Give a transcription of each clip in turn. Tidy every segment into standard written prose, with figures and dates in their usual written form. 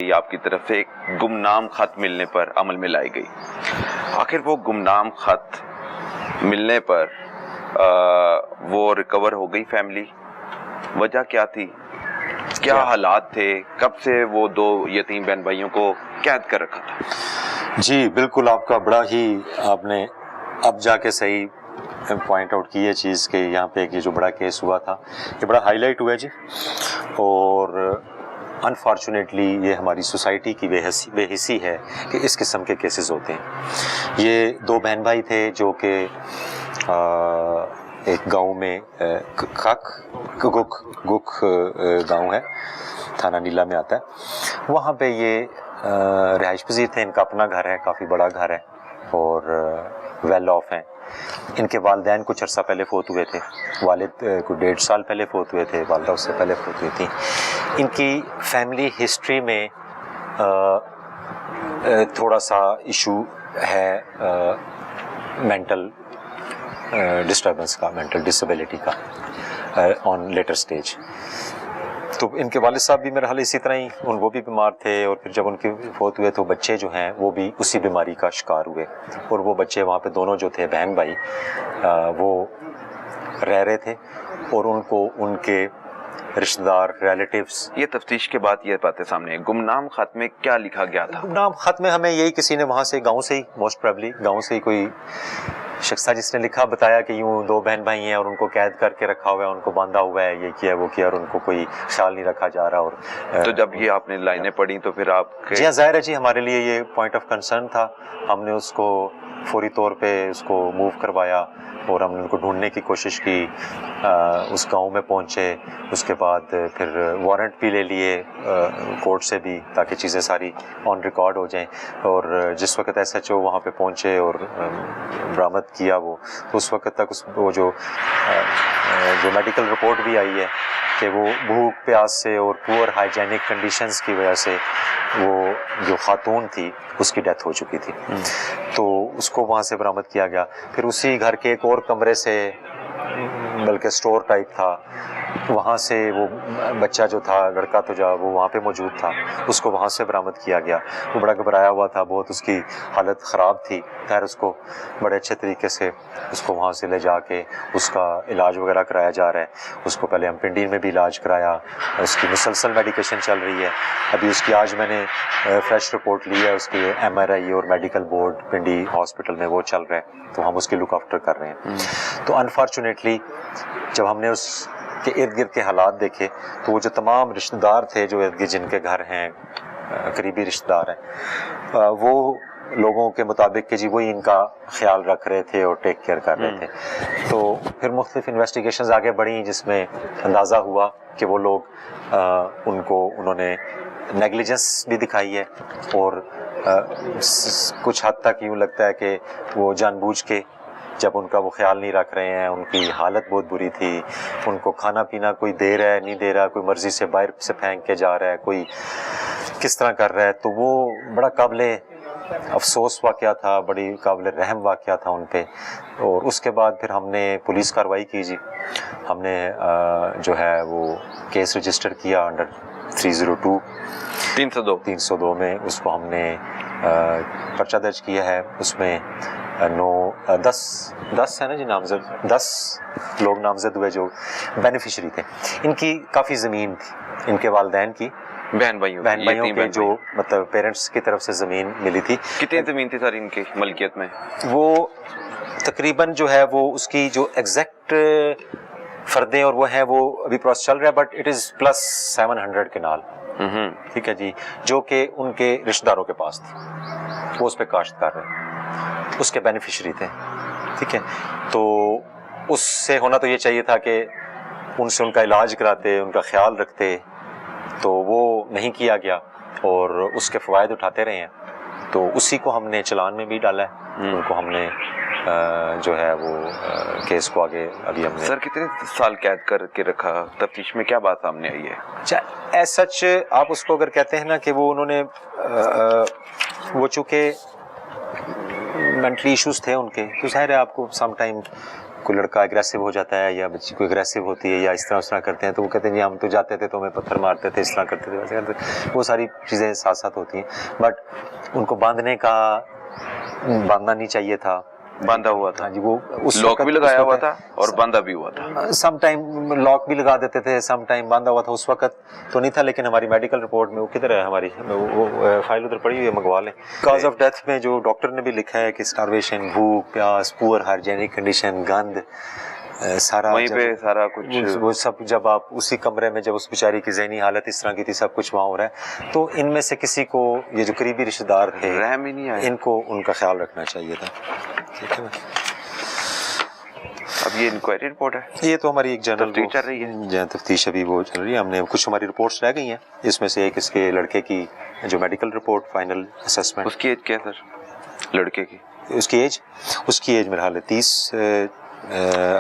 آپ کی طرف سے ایک گمنام خط ملنے پر عمل میں لائی گئی. آخر وہ گمنام خط ملنے پر وہ ریکور ہو گئی فیملی؟ وجہ کیا تھی؟ کیا حالات تھے؟ کب سے وہ دو یتیم بہن بھائیوں کو قید کر رکھا تھا؟ جی بالکل، آپ کا بڑا ہی آپ نے اب جا کے صحیح پوائنٹ آؤٹ کی یہ چیز کہ یہاں پہ یہ جو بڑا کیس ہوا تھا یہ بڑا ہائی لائٹ ہوا ہے جی. اور انفارچونیٹلی یہ ہماری سوسائٹی کی بے حسی ہے کہ اس قسم کے کیسز ہوتے ہیں. یہ دو بہن بھائی تھے جو کہ ایک گاؤں میں گک گاؤں ہے، تھانہ نیلا میں آتا ہے. وہاں پہ یہ رہائش پذیر تھے. ان کا اپنا گھر ہے، کافی بڑا گھر ہے اور ویل آف ہیں. ان کے والدین کچھ عرصہ پہلے فوت ہوئے تھے. والد کوئی 1.5 سال پہلے فوت ہوئے تھے، والدہ اس سے پہلے فوت ہوئی تھیں. ان کی فیملی ہسٹری میں تھوڑا سا ایشو ہے مینٹل ڈسٹربنس کا، مینٹل ڈسیبلٹی کا آن لیٹر سٹیج. تو ان کے والد صاحب بھی میرا حال اسی طرح ہی وہ بھی بیمار تھے، اور پھر جب ان کے فوت ہوئے تو بچے جو ہیں وہ بھی اسی بیماری کا شکار ہوئے. اور وہ بچے وہاں پہ دونوں جو تھے بہن بھائی وہ رہ رہے تھے، اور ان کو ان کے رشتہ دار ریلیٹیوز. یہ تفتیش کے بعد یہ باتیں سامنے ہیں. گمنام خط میں کیا لکھا گیا تھا؟ گمنام خط میں ہمیں یہی کسی نے وہاں سے گاؤں سے ہی موسٹ پروبلی گاؤں سے ہی کوئی شخص تھا جس نے لکھا، بتایا کہ یوں دو بہن بھائی ہیں اور ان کو قید کر کے رکھا ہوا ہے، ان کو باندھا ہوا ہے، یہ کیا وہ کیا، اور ان کو کوئی خیال نہیں رکھا جا رہا. اور تو جب یہ آپ نے لائنیں پڑھی تو پھر آپ جی ہاں ظاہر ہے جی ہمارے لیے یہ پوائنٹ آف کنسرن تھا. ہم نے اس کو فوری طور پہ اس کو موو کروایا اور ہم نے ان کو ڈھونڈنے کی کوشش کی. اس گاؤں میں پہنچے، اس کے بعد پھر وارنٹ بھی لے لیے کورٹ سے بھی تاکہ چیزیں ساری آن ریکارڈ ہو جائیں. اور جس وقت ایس ایچ او وہاں پہ پہنچے اور برآمد کیا وہ، تو اس وقت تک وہ جو میڈیکل رپورٹ بھی آئی ہے کہ وہ بھوک پیاس سے اور پور ہائیجینک کنڈیشنز کی وجہ سے وہ جو خاتون تھی اس کی ڈیتھ ہو چکی تھی. تو اس کو وہاں سے برآمد کیا گیا. پھر اسی گھر کے ایک اور کمرے سے، بلکہ سٹور ٹائپ تھا، وہاں سے وہ بچہ جو تھا لڑکا تو جو وہ وہاں پہ موجود تھا، اس کو وہاں سے برآمد کیا گیا. وہ بڑا گھبرایا ہوا تھا، بہت اس کی حالت خراب تھی. خیر اس کو بڑے اچھے طریقے سے اس کو وہاں سے لے جا کے اس کا علاج وغیرہ کرایا جا رہا ہے. اس کو پہلے ہم پنڈین میں بھی علاج کرایا، اس کی مسلسل میڈیکیشن چل رہی ہے. ابھی اس کی آج میں نے فریش رپورٹ لی ہے، اس کی MRI اور میڈیکل بورڈ پنڈی ہاسپٹل میں وہ چل رہا ہے، تو ہم اس کی لک آفٹر کر رہے ہیں. تو انفارچونیٹلی جب ہم نے اس کے ارد گرد کے حالات دیکھے تو وہ جو تمام رشتہ دار تھے جو ارد گرد جن کے گھر ہیں، قریبی رشتہ دار ہیں، وہ لوگوں کے مطابق کہ جی وہی ان کا خیال رکھ رہے تھے اور ٹیک کیئر کر رہے تھے. تو پھر مختلف انویسٹیگیشنز آگے بڑھیں جس میں اندازہ ہوا کہ وہ لوگ انہوں نے نیگلیجنس بھی دکھائی ہے، اور کچھ حد تک یوں لگتا ہے کہ وہ جان بوجھ کے جب ان کا وہ خیال نہیں رکھ رہے ہیں. ان کی حالت بہت بری تھی، ان کو کھانا پینا کوئی دے رہا ہے نہیں دے رہا، کوئی مرضی سے باہر سے پھینک کے جا رہا ہے، کوئی کس طرح کر رہا ہے. تو وہ بڑا قابل افسوس واقعہ تھا، بڑی قابل رحم واقعہ تھا ان پہ. اور اس کے بعد پھر ہم نے پولیس کارروائی کی جی. ہم نے جو ہے وہ کیس رجسٹر کیا انڈر 302 میں. اس کو ہم نے پرچہ درج کیا ہے. اس میں 10 ہے نا جی نامزد، 10 لوگ نامزد ہوئے جو بینیفیشری تھے. ان کی کافی زمین تھی، ان کے والدین کی، بہن بھائیوں کے جو مطلب پیرنٹس کی طرف سے زمین ملی تھی. کتنی زمین تھی سر ان کی ملکیت میں؟ وہ تقریباً جو ہے وہ اس کی جو ایگزیکٹ فردیں اور وہ ہیں وہ ابھی پروسیس چل رہا ہے، بٹ اٹ از پلس 700 کنال. ٹھیک ہے جی، جو کہ ان کے رشتہ داروں کے پاس تھی، وہ اس پہ کاشت کر رہے ہیں، اس کے بینیفیشری تھے. ٹھیک ہے، تو اس سے ہونا تو یہ چاہیے تھا کہ ان سے ان کا علاج کراتے، ان کا خیال رکھتے. تو وہ نہیں کیا گیا اور اس کے فوائد اٹھاتے رہے ہیں. تو اسی کو ہم نے چلان میں بھی ڈالا ہے. ان کو ہم نے جو ہے وہ کیس کو آگے ابھی ہم نے. سر کتنے سال قید کر کے رکھا؟ تفتیش میں کیا بات سامنے آئی ہے؟ اچھا ایز سچ آپ اس کو اگر کہتے ہیں نا کہ وہ انہوں نے وہ چونکہ مینٹلی ایشوز تھے ان کے، تو ظاہر ہے آپ کو سم ٹائم کوئی لڑکا اگریسو ہو جاتا ہے یا بچی کوئی اگریسو ہوتی ہے یا اس طرح کرتے ہیں تو وہ کہتے ہیں جی ہم تو جاتے تھے تو ہمیں پتھر مارتے تھے، اس طرح کرتے تھے، ویسے کرتے تھے. وہ ساری چیزیں ساتھ ساتھ ہوتی ہیں، بٹ ان کو باندھنا نہیں چاہیے تھا. باندھا ہوا تھا. ہاں جی، وہ اس لاک بھی لگایا ہوا تھا اور باندھا بھی ہوا تھا. سم ٹائم لاک بھی لگا دیتے تھے، سم ٹائم باندھا ہوا تھا. اس وقت تو نہیں تھا، لیکن ہماری میڈیکل رپورٹ میں وہ کدھر ہے ہماری، وہ فائل ادھر پڑی ہوئی ہے، منگوا لیں. کاز آف ڈیتھ میں جو ڈاکٹر نے بھی لکھا ہے کہ اسٹارویشن، بھوک پیاس، پور ہائیجینک کنڈیشن، گند، سارا وہیں پہ سارا کچھ وہ سب جب آپ اسی کمرے میں، جب اس بیچاری کی ذہنی حالت اس طرح کی تھی، سب کچھ وہاں ہو رہا ہے، تو ان میں سے کسی کو، یہ جو قریبی رشتہ دار تھے، رحم ہی نہیں آیا. ان کو ان کا خیال رکھنا چاہیے تھا. ٹھیک ہے نا. اب یہ انکوائری رپورٹ ہے، یہ تو ہماری ایک جنرل تفتیش چل رہی ہے. جہاں تفتیش ابھی وہ چل رہی ہے. ہم نے کچھ ہماری رپورٹس رہ گئی ہیں، اس میں سے ایک اس کے لڑکے کی جو میڈیکل رپورٹ فائنل اسسمنٹ. اس کی ایج کیا ہے سر لڑکے کی؟ اس کی ایج میرا حال ہے 30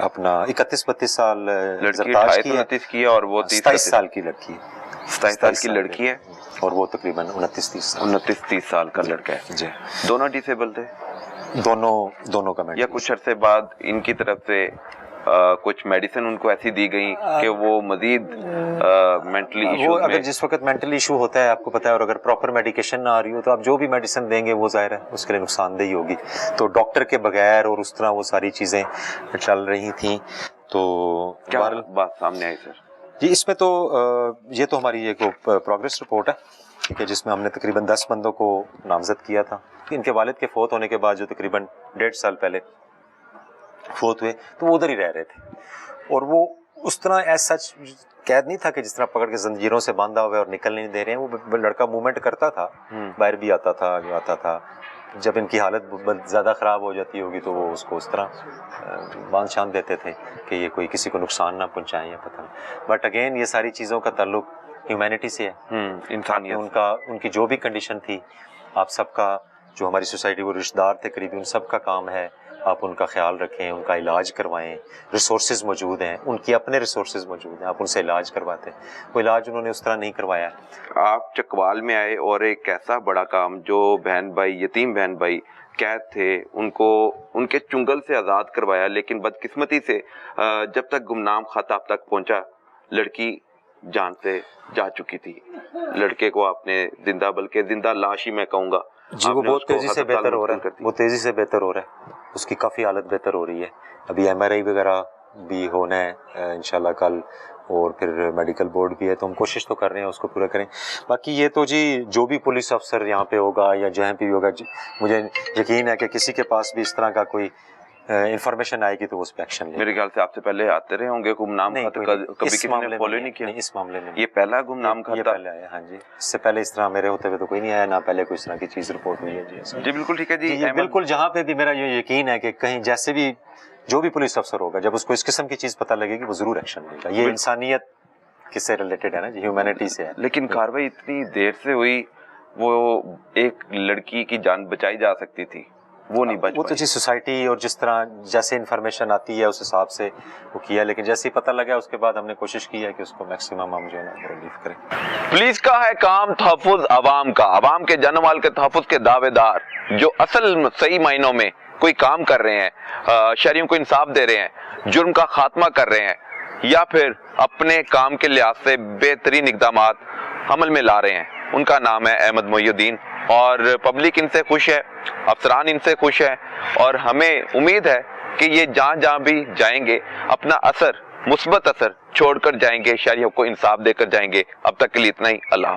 اپنا 31-32 سال لڑکی زرتاج کی 28-29 کی ہے اور وہ 27 سال کی لڑکی ہے. 27 سال کی لڑکی ہے اور وہ تقریباً 29-30 سال. 29-30 سال کا لڑکا ہے. جی، دونوں ڈسیبل تھے دونوں کا یا کچھ عرصے بعد ان کی طرف سے کچھ میڈیسن ان کو ایسی دی گئی کہ وہ مزید مینٹلی ایشو وہ میں، اگر جس وقت مینٹل ایشو ہوتا ہے آپ کو پتا ہے، اور اگر پراپر میڈیکیشن نہ آ رہی ہو تو آپ جو بھی میڈیسن دیں گے وہ ظاہر ہے اس کے لیے نقصان دہی ہوگی. تو ڈاکٹر کے بغیر اور اس طرح وہ ساری چیزیں چل رہی تھیں. تو کیا بات سامنے آئی سر؟ جی اس میں تو یہ تو ہماری ایک پروگریس رپورٹ ہے، ٹھیک ہے، جس میں ہم نے تقریباً 10 بندوں کو نامزد کیا تھا. ان کے والد کے فوت ہونے کے بعد جو تقریباً 1.5 سال پہلے فوت ہوئے تو وہ ادھر ہی رہ رہے تھے، اور وہ اس طرح ایز سچ قید نہیں تھا کہ جس طرح پکڑ کے زنجیروں سے باندھا ہوا ہے اور نکل نہیں دے رہے ہیں. وہ لڑکا موومنٹ کرتا تھا، باہر بھی آتا تھا، جو آتا تھا. جب ان کی حالت زیادہ خراب ہو جاتی ہوگی تو وہ اس کو اس طرح باندھ چھاند دیتے تھے کہ یہ کوئی کسی کو نقصان نہ پہنچائیں یا پتہ نہیں. بٹ اگین یہ ساری چیزوں کا تعلق ہیومینٹی سے ہے، انسانیت. ان کی جو بھی کنڈیشن تھی، آپ سب کا جو ہماری سوسائٹی وہ رشتہ دار تھے قریبی، ان سب کا کام ہے آپ ان کا خیال رکھیں، ان کا علاج کروائیں. ریسورسز موجود ہیں، ان کی اپنے ریسورسز موجود ہیں، آپ ان سے علاج کرواتے ہیں. وہ علاج انہوں نے اس طرح نہیں کروایا. آپ چکوال میں آئے اور ایک ایسا بڑا کام، جو بہن بھائی، یتیم بہن بھائی قید تھے، ان کو ان کے چنگل سے آزاد کروایا. لیکن بدقسمتی سے جب تک گمنام خط آپ تک پہنچا، لڑکی جان سے جا چکی تھی. لڑکے کو آپ نے زندہ، بلکہ زندہ لاش ہی میں کہوں گا. جی وہ بہت تیزی سے بہتر ہو رہا ہے، وہ تیزی سے بہتر ہو رہا ہے، اس کی کافی حالت بہتر ہو رہی ہے. ابھی MRI وغیرہ بھی ہونا ہے انشاءاللہ کل، اور پھر میڈیکل بورڈ بھی ہے، تو ہم کوشش تو کر رہے ہیں اس کو پورا کریں. باقی یہ تو جی جو بھی پولیس افسر یہاں پہ ہوگا یا جہاں پہ بھی ہوگا، مجھے یقین ہے کہ کسی کے پاس بھی اس طرح کا کوئی انفارمیشن آئے گی تو اس پہ ایکشن لیں. میرے خیال سے آپ سے پہلے آتے رہے ہوں گے گمنام خط، کبھی کسی نے فالو نہیں کیا؟ نہیں، اس معاملے میں یہ پہلا گمنام خط تھا؟ پہلے آیا. ہاں جی، اس سے پہلے اس طرح میرے ہوتے ہوئے تو کوئی نہیں آیا، نہ پہلے کوئی اس طرح کی چیز رپورٹ ہوئی ہے. جی بالکل ٹھیک ہے جی. بالکل، جہاں پہ بھی میرا یہ یقین ہے کہ کہیں جیسے بھی جو بھی پولیس افسر ہوگا، جب اس کو اس قسم کی چیز پتہ لگے گی وہ ضرور ایکشن لے گا. یہ انسانیت کس سے ریلیٹڈ ہے نا جی، ہیومینٹی سے ہے. لیکن کاروائی اتنی دیر سے ہوئی، وہ ایک لڑکی کی جان بچائی جا سکتی تھی، وہ نہیں بچ وہ تو پائی. جی سوسائٹی اور جس طرح جیسے انفارمیشن آتی ہے اس حساب سے وہ کیا، لیکن جیسے ہی پتہ لگا اس کے بعد ہم نے کوشش کی ہے کہ اس کو میکسیمم ہم جو ہے نا ریلیف کریں. پولیس کا ہے کام تحفظ عوام کا، عوام کے جان و مال کے تحفظ کے دعوے دار، جو اصل صحیح معنوں میں کوئی کام کر رہے ہیں، شہریوں کو انصاف دے رہے ہیں، جرم کا خاتمہ کر رہے ہیں، یا پھر اپنے کام کے لحاظ سے بہترین اقدامات عمل میں لا رہے ہیں، ان کا نام ہے احمد محی الدین. اور پبلک ان سے خوش ہے، افسران ان سے خوش ہیں، اور ہمیں امید ہے کہ یہ جہاں جہاں بھی جائیں گے اپنا اثر، مثبت اثر چھوڑ کر جائیں گے، شہریوں کو انصاف دے کر جائیں گے. اب تک کے لیے اتنا ہی. اللہ حافظ.